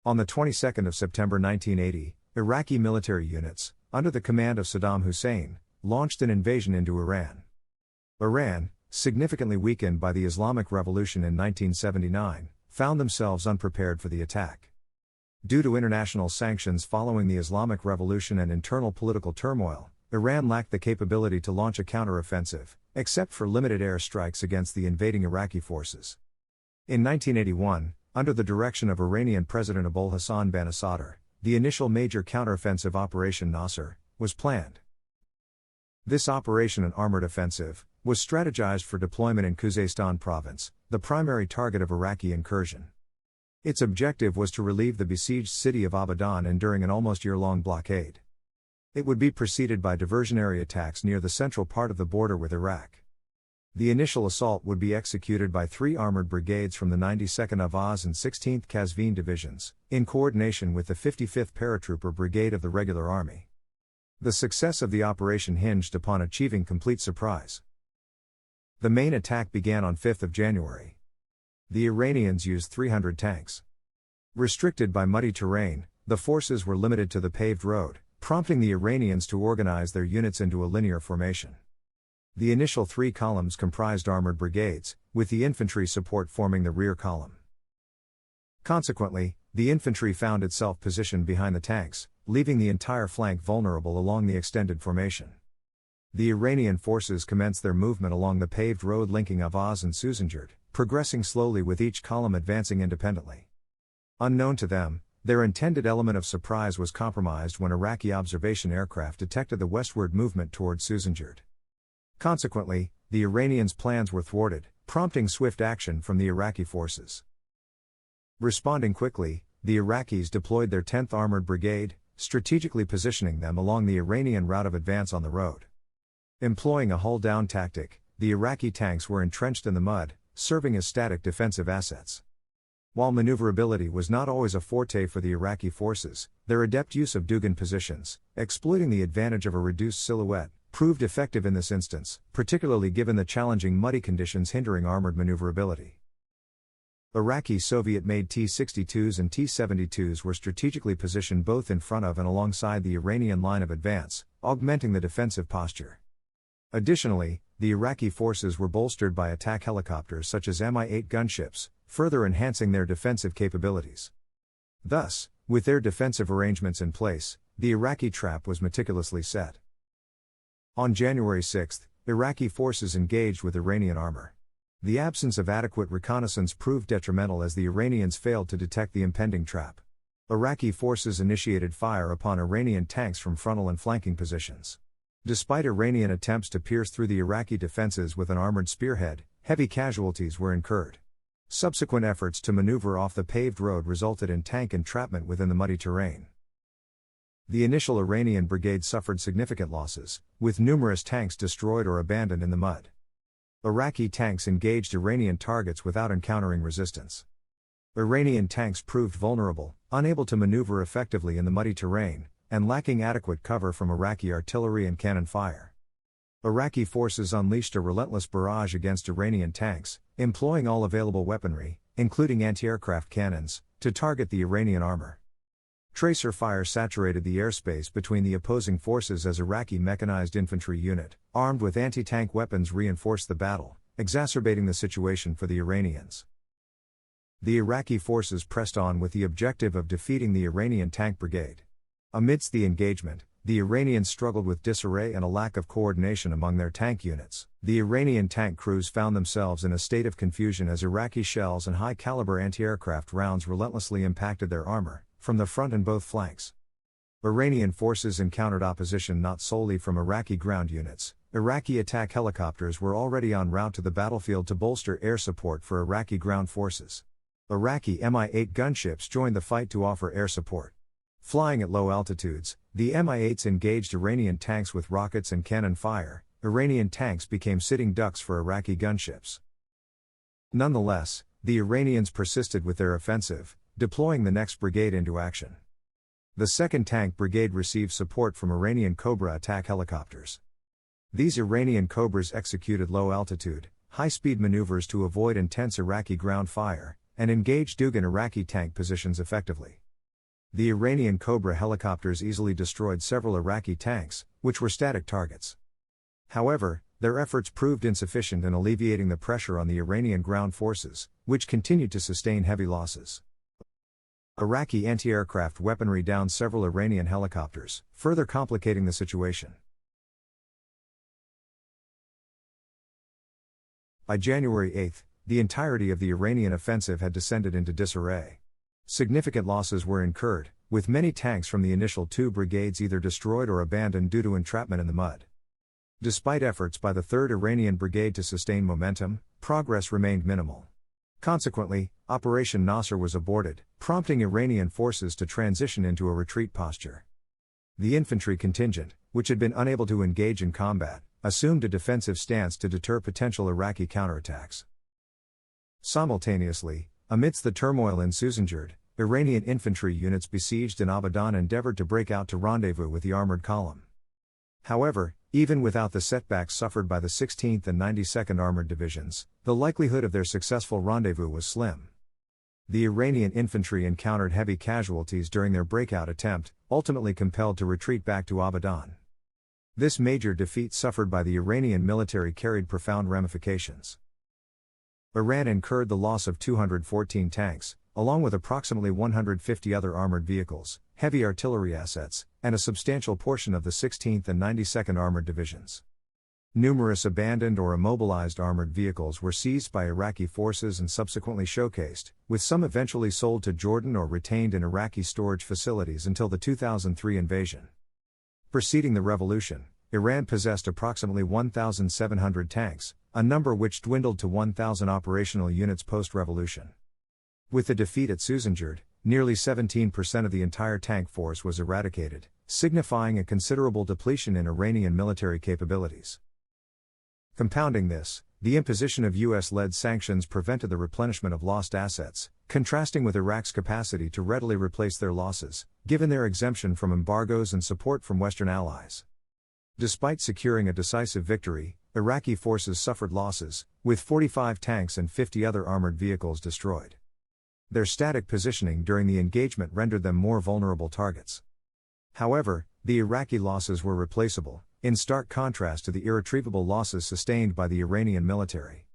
On the 22nd of September 1980, Iraqi military units, under the command of Saddam Hussein, launched an invasion into Iran. Iran, significantly weakened by the Islamic Revolution in 1979, found themselves unprepared for the attack. Due to international sanctions following the Islamic Revolution and internal political turmoil, Iran lacked the capability to launch a counteroffensive, except for limited air strikes against the invading Iraqi forces. In 1981, under the direction of Iranian President Abolhassan Banisadr, the initial major counteroffensive Operation Nasr was planned. This operation, an armored offensive, was strategized for deployment in Khuzestan province, the primary target of Iraqi incursion. Its objective was to relieve the besieged city of Abadan enduring an almost year-long blockade. It would be preceded by diversionary attacks near the central part of the border with Iraq. The initial assault would be executed by 3 armored brigades from the 92nd Avaz and 16th Qazvin divisions, in coordination with the 55th Paratrooper Brigade of the Regular Army. The success of the operation hinged upon achieving complete surprise. The main attack began on 5th of January. The Iranians used 300 tanks. Restricted by muddy terrain, the forces were limited to the paved road, prompting the Iranians to organize their units into a linear formation. The initial 3 columns comprised armored brigades, with the infantry support forming the rear column. Consequently, the infantry found itself positioned behind the tanks, leaving the entire flank vulnerable along the extended formation. The Iranian forces commenced their movement along the paved road linking Avaz and Susanjard, progressing slowly with each column advancing independently. Unknown to them, their intended element of surprise was compromised when Iraqi observation aircraft detected the westward movement toward Susanjard. Consequently, the Iranians' plans were thwarted, prompting swift action from the Iraqi forces. Responding quickly, the Iraqis deployed their 10th Armored Brigade, strategically positioning them along the Iranian route of advance on the road. Employing a hull-down tactic, the Iraqi tanks were entrenched in the mud, serving as static defensive assets. While maneuverability was not always a forte for the Iraqi forces, their adept use of Dugan positions, exploiting the advantage of a reduced silhouette, proved effective in this instance, particularly given the challenging muddy conditions hindering armored maneuverability. Iraqi Soviet-made T-62s and T-72s were strategically positioned both in front of and alongside the Iranian line of advance, augmenting the defensive posture. Additionally, the Iraqi forces were bolstered by attack helicopters such as Mi-8 gunships, further enhancing their defensive capabilities. Thus, with their defensive arrangements in place, the Iraqi trap was meticulously set. On January 6, Iraqi forces engaged with Iranian armor. The absence of adequate reconnaissance proved detrimental as the Iranians failed to detect the impending trap. Iraqi forces initiated fire upon Iranian tanks from frontal and flanking positions. Despite Iranian attempts to pierce through the Iraqi defenses with an armored spearhead, heavy casualties were incurred. Subsequent efforts to maneuver off the paved road resulted in tank entrapment within the muddy terrain. The initial Iranian brigade suffered significant losses, with numerous tanks destroyed or abandoned in the mud. Iraqi tanks engaged Iranian targets without encountering resistance. Iranian tanks proved vulnerable, unable to maneuver effectively in the muddy terrain, and lacking adequate cover from Iraqi artillery and cannon fire. Iraqi forces unleashed a relentless barrage against Iranian tanks, employing all available weaponry, including anti-aircraft cannons, to target the Iranian armor. Tracer fire saturated the airspace between the opposing forces as Iraqi mechanized infantry unit, armed with anti-tank weapons, reinforced the battle, exacerbating the situation for the Iranians. The Iraqi forces pressed on with the objective of defeating the Iranian tank brigade. Amidst the engagement, the Iranians struggled with disarray and a lack of coordination among their tank units. The Iranian tank crews found themselves in a state of confusion as Iraqi shells and high-caliber anti-aircraft rounds relentlessly impacted their armor, from the front and both flanks. Iranian forces encountered opposition not solely from Iraqi ground units. Iraqi attack helicopters were already en route to the battlefield to bolster air support for Iraqi ground forces. Iraqi Mi-8 gunships joined the fight to offer air support. Flying at low altitudes, the Mi-8s engaged Iranian tanks with rockets and cannon fire. Iranian tanks became sitting ducks for Iraqi gunships. Nonetheless, the Iranians persisted with their offensive, deploying the next brigade into action. The 2nd Tank Brigade received support from Iranian Cobra attack helicopters. These Iranian Cobras executed low-altitude, high-speed maneuvers to avoid intense Iraqi ground fire, and engaged Dugan Iraqi tank positions effectively. The Iranian Cobra helicopters easily destroyed several Iraqi tanks, which were static targets. However, their efforts proved insufficient in alleviating the pressure on the Iranian ground forces, which continued to sustain heavy losses. Iraqi anti-aircraft weaponry downed several Iranian helicopters, further complicating the situation. By January 8, the entirety of the Iranian offensive had descended into disarray. Significant losses were incurred, with many tanks from the initial two brigades either destroyed or abandoned due to entrapment in the mud. Despite efforts by the 3rd Iranian Brigade to sustain momentum, progress remained minimal. Consequently, Operation Nasr was aborted, prompting Iranian forces to transition into a retreat posture. The infantry contingent, which had been unable to engage in combat, assumed a defensive stance to deter potential Iraqi counterattacks. Simultaneously, amidst the turmoil in Saddam, Iranian infantry units besieged in Abadan endeavored to break out to rendezvous with the armored column. However, even without the setbacks suffered by the 16th and 92nd Armored Divisions, the likelihood of their successful rendezvous was slim. The Iranian infantry encountered heavy casualties during their breakout attempt, ultimately compelled to retreat back to Abadan. This major defeat suffered by the Iranian military carried profound ramifications. Iran incurred the loss of 214 tanks, along with approximately 150 other armored vehicles, heavy artillery assets, and a substantial portion of the 16th and 92nd Armored Divisions. Numerous abandoned or immobilized armored vehicles were seized by Iraqi forces and subsequently showcased, with some eventually sold to Jordan or retained in Iraqi storage facilities until the 2003 invasion. Preceding the revolution, Iran possessed approximately 1,700 tanks, a number which dwindled to 1,000 operational units post-revolution. With the defeat at Saddam, nearly 17% of the entire tank force was eradicated, signifying a considerable depletion in Iranian military capabilities. Compounding this, the imposition of US-led sanctions prevented the replenishment of lost assets, contrasting with Iraq's capacity to readily replace their losses, given their exemption from embargoes and support from Western allies. Despite securing a decisive victory, Iraqi forces suffered losses, with 45 tanks and 50 other armored vehicles destroyed. Their static positioning during the engagement rendered them more vulnerable targets. However, the Iraqi losses were replaceable, in stark contrast to the irretrievable losses sustained by the Iranian military.